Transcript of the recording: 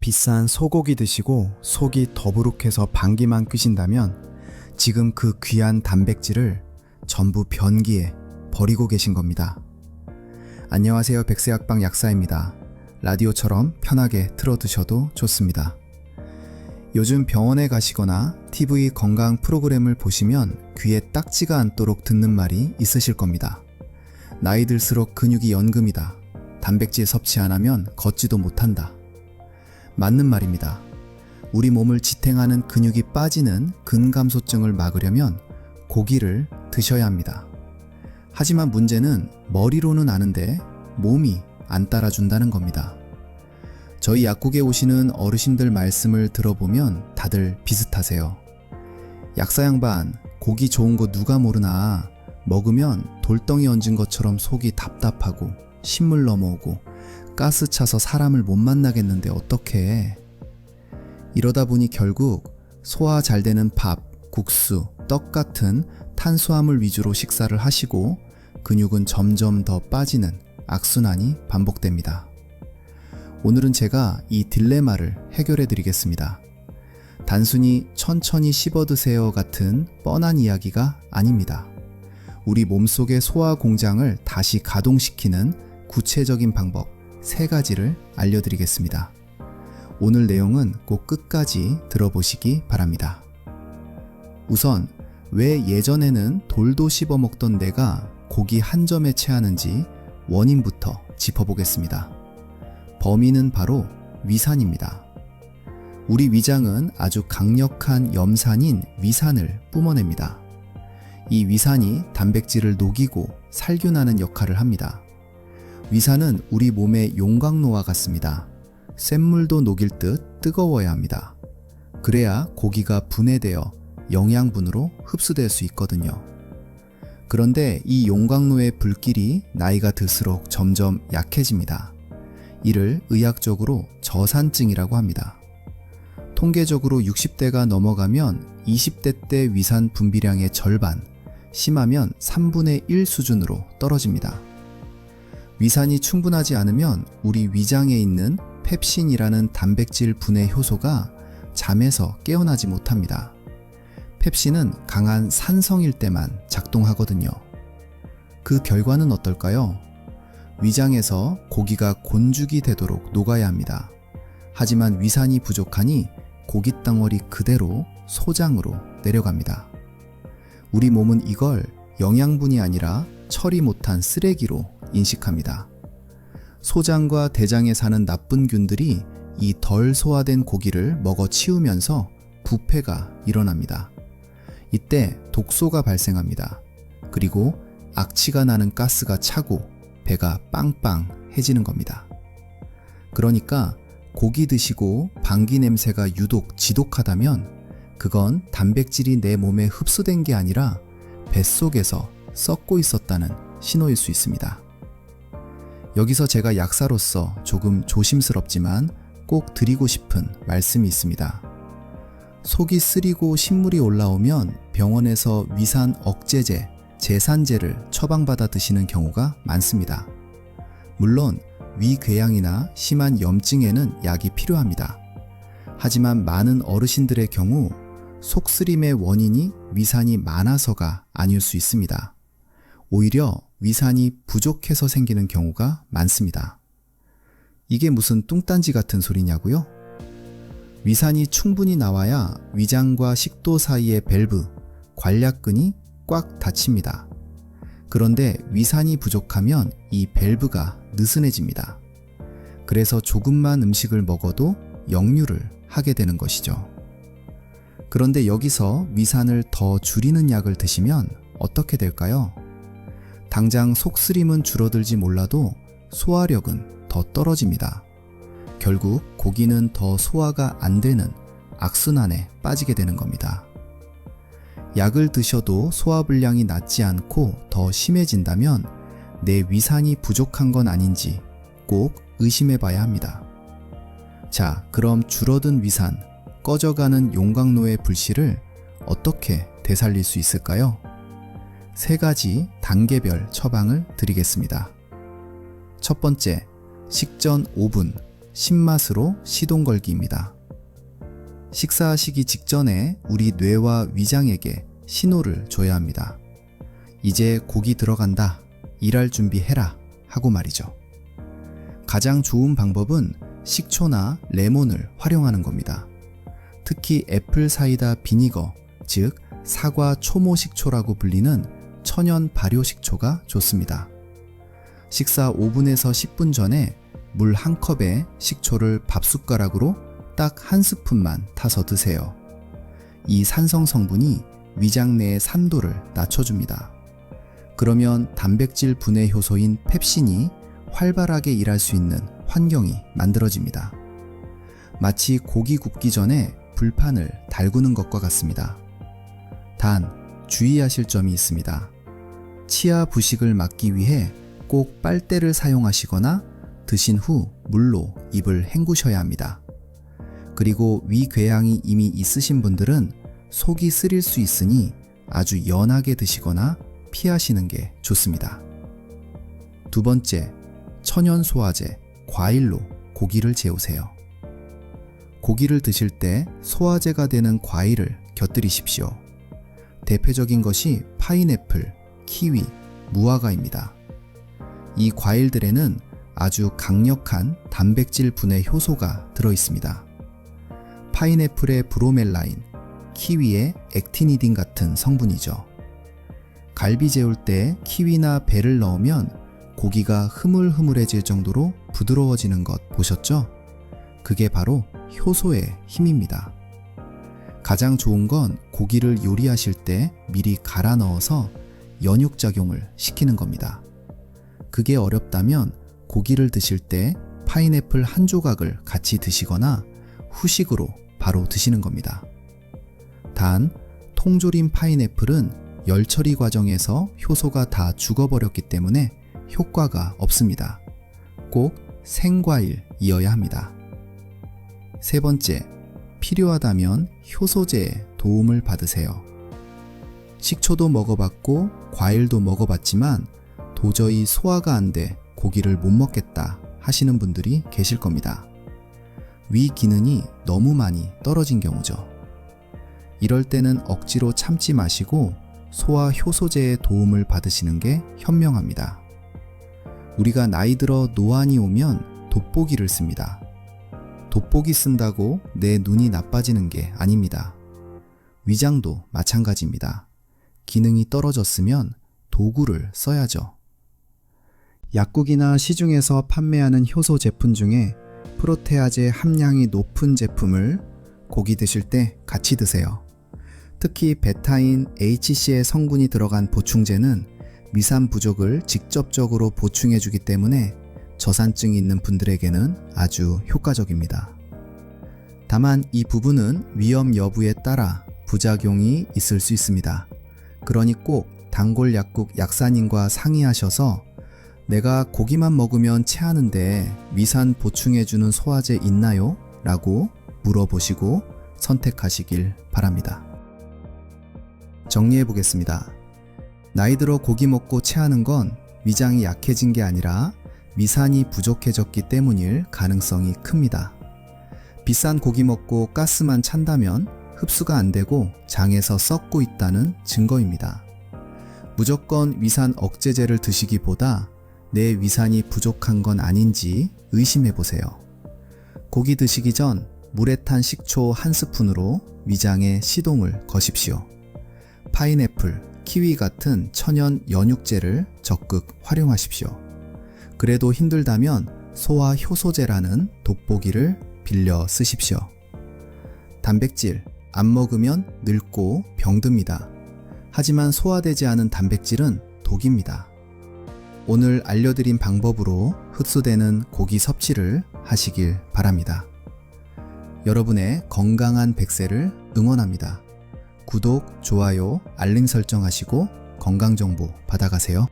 비싼 소고기 드시고 속이 더부룩해서 방귀만 뀌신다면 지금 그 귀한 단백질을 전부 변기에 버리고 계신 겁니다. 안녕하세요. 백세약방 약사입니다. 라디오처럼 편하게 틀어두셔도 좋습니다. 요즘 병원에 가시거나 TV 건강 프로그램을 보시면 귀에 딱지가 않도록 듣는 말이 있으실 겁니다. 나이 들수록 근육이 연금이다. 단백질 섭취 안 하면 걷지도 못한다. 맞는 말입니다. 우리 몸을 지탱하는 근육이 빠지는 근감소증을 막으려면 고기를 드셔야 합니다. 하지만 문제는 머리로는 아는데 몸이 안 따라준다는 겁니다. 저희 약국에 오시는 어르신들 말씀을 들어보면 다들 비슷하세요. 약사 양반, 고기 좋은 거 누가 모르나. 먹으면 돌덩이 얹은 것처럼 속이 답답하고 신물 넘어오고 가스 차서 사람을 못 만나겠는데 어떡해. 이러다 보니 결국 소화 잘 되는 밥, 국수, 떡 같은 탄수화물 위주로 식사를 하시고 근육은 점점 더 빠지는 악순환이 반복됩니다. 오늘은 제가 이 딜레마를 해결해 드리겠습니다. 단순히 천천히 씹어 드세요 같은 뻔한 이야기가 아닙니다. 우리 몸속의 소화 공장을 다시 가동시키는 구체적인 방법 3가지를 알려드리겠습니다. 오늘 내용은 꼭 끝까지 들어보시기 바랍니다. 우선 왜 예전에는 돌도 씹어 먹던 내가 고기 한 점에 체하는지 원인부터 짚어보겠습니다. 범인은 바로 위산입니다. 우리 위장은 아주 강력한 염산인 위산을 뿜어냅니다. 이 위산이 단백질을 녹이고 살균하는 역할을 합니다. 위산은 우리 몸의 용광로와 같습니다. 센 물도 녹일 듯 뜨거워야 합니다. 그래야 고기가 분해되어 영양분으로 흡수될 수 있거든요. 그런데 이 용광로의 불길이 나이가 들수록 점점 약해집니다. 이를 의학적으로 저산증이라고 합니다. 통계적으로 60대가 넘어가면 20대 때 위산 분비량의 절반, 심하면 3분의 1 수준으로 떨어집니다. 위산이 충분하지 않으면 우리 위장에 있는 펩신이라는 단백질 분해 효소가 잠에서 깨어나지 못합니다. 펩신은 강한 산성일 때만 작동하거든요. 그 결과는 어떨까요? 위장에서 고기가 곤죽이 되도록 녹아야 합니다. 하지만 위산이 부족하니 고기 덩어리 그대로 소장으로 내려갑니다. 우리 몸은 이걸 영양분이 아니라 처리 못한 쓰레기로 인식합니다. 소장과 대장에 사는 나쁜 균들이 이 덜 소화된 고기를 먹어 치우면서 부패가 일어납니다. 이때 독소가 발생합니다. 그리고 악취가 나는 가스가 차고 배가 빵빵해지는 겁니다. 그러니까 고기 드시고 방귀 냄새가 유독 지독하다면 그건 단백질이 내 몸에 흡수된 게 아니라 뱃속에서 썩고 있었다는 신호일 수 있습니다. 여기서 제가 약사로서 조금 조심스럽지만 꼭 드리고 싶은 말씀이 있습니다. 속이 쓰리고 신물이 올라오면 병원에서 위산 억제제, 제산제를 처방받아 드시는 경우가 많습니다. 물론 위궤양이나 심한 염증에는 약이 필요합니다. 하지만 많은 어르신들의 경우 속쓰림의 원인이 위산이 많아서가 아닐 수 있습니다. 오히려 위산이 부족해서 생기는 경우가 많습니다. 이게 무슨 뚱딴지 같은 소리냐고요? 위산이 충분히 나와야 위장과 식도 사이의 밸브, 관략근이 꽉 닫힙니다. 그런데 위산이 부족하면 이 밸브가 느슨해집니다. 그래서 조금만 음식을 먹어도 역류를 하게 되는 것이죠. 그런데 여기서 위산을 더 줄이는 약을 드시면 어떻게 될까요? 당장 속쓰림은 줄어들지 몰라도 소화력은 더 떨어집니다. 결국 고기는 더 소화가 안 되는 악순환에 빠지게 되는 겁니다. 약을 드셔도 소화불량이 낫지 않고 더 심해진다면 내 위산이 부족한 건 아닌지 꼭 의심해 봐야 합니다. 자, 그럼 줄어든 위산, 꺼져가는 용광로의 불씨를 어떻게 되살릴 수 있을까요? 3가지 단계별 처방을 드리겠습니다. 첫 번째, 식전 5분, 신맛으로 시동 걸기입니다. 식사하시기 직전에 우리 뇌와 위장에게 신호를 줘야 합니다. 이제 고기 들어간다. 일할 준비해라. 하고 말이죠. 가장 좋은 방법은 식초나 레몬을 활용하는 겁니다. 특히 애플 사이다 비니거, 즉 사과 초모 식초라고 불리는 천연 발효 식초가 좋습니다. 식사 5분에서 10분 전에 물 1컵에 식초를 밥숟가락으로 딱 1스푼만 타서 드세요. 이 산성 성분이 위장 내의 산도를 낮춰줍니다. 그러면 단백질 분해 효소인 펩신이 활발하게 일할 수 있는 환경이 만들어집니다. 마치 고기 굽기 전에 불판을 달구는 것과 같습니다. 단, 주의하실 점이 있습니다. 치아 부식을 막기 위해 꼭 빨대를 사용하시거나 드신 후 물로 입을 헹구셔야 합니다. 그리고 위궤양이 이미 있으신 분들은 속이 쓰릴 수 있으니 아주 연하게 드시거나 피하시는 게 좋습니다. 두 번째, 천연 소화제, 과일로 고기를 재우세요. 고기를 드실 때 소화제가 되는 과일을 곁들이십시오. 대표적인 것이 파인애플, 키위, 무화과입니다. 이 과일들에는 아주 강력한 단백질 분해 효소가 들어있습니다. 파인애플의 브로멜라인, 키위의 액티니딘 같은 성분이죠. 갈비 재울 때 키위나 배를 넣으면 고기가 흐물흐물해질 정도로 부드러워지는 것 보셨죠? 그게 바로 효소의 힘입니다. 가장 좋은 건 고기를 요리하실 때 미리 갈아 넣어서 연육작용을 시키는 겁니다. 그게 어렵다면 고기를 드실 때 파인애플 한 조각을 같이 드시거나 후식으로 바로 드시는 겁니다. 단, 통조림 파인애플은 열 처리 과정에서 효소가 다 죽어버렸기 때문에 효과가 없습니다. 꼭 생과일이어야 합니다. 세 번째, 필요하다면 효소제의 도움을 받으세요. 식초도 먹어봤고 과일도 먹어봤지만 도저히 소화가 안 돼 고기를 못 먹겠다 하시는 분들이 계실 겁니다. 위 기능이 너무 많이 떨어진 경우죠. 이럴 때는 억지로 참지 마시고 소화 효소제의 도움을 받으시는 게 현명합니다. 우리가 나이 들어 노안이 오면 돋보기를 씁니다. 돋보기 쓴다고 내 눈이 나빠지는 게 아닙니다. 위장도 마찬가지입니다. 기능이 떨어졌으면 도구를 써야죠. 약국이나 시중에서 판매하는 효소 제품 중에 프로테아제 함량이 높은 제품을 고기 드실 때 같이 드세요. 특히 베타인, HC의 성분이 들어간 보충제는 미산 부족을 직접적으로 보충해주기 때문에 저산증이 있는 분들에게는 아주 효과적입니다. 다만 이 부분은 위험 여부에 따라 부작용이 있을 수 있습니다. 그러니 꼭 단골 약국 약사님과 상의하셔서 내가 고기만 먹으면 체하는데 위산 보충해주는 소화제 있나요? 라고 물어보시고 선택하시길 바랍니다. 정리해보겠습니다. 나이 들어 고기 먹고 체하는 건 위장이 약해진 게 아니라 위산이 부족해졌기 때문일 가능성이 큽니다. 비싼 고기 먹고 가스만 찬다면 흡수가 안 되고 장에서 썩고 있다는 증거입니다. 무조건 위산 억제제를 드시기보다 내 위산이 부족한 건 아닌지 의심해 보세요. 고기 드시기 전 물에 탄 식초 1스푼으로 위장에 시동을 거십시오. 파인애플, 키위 같은 천연 연육제를 적극 활용하십시오. 그래도 힘들다면 소화 효소제라는 돋보기를 빌려 쓰십시오. 단백질, 안 먹으면 늙고 병듭니다. 하지만 소화되지 않은 단백질은 독입니다. 오늘 알려드린 방법으로 흡수되는 고기 섭취를 하시길 바랍니다. 여러분의 건강한 100세를 응원합니다. 구독, 좋아요, 알림 설정하시고 건강정보 받아가세요.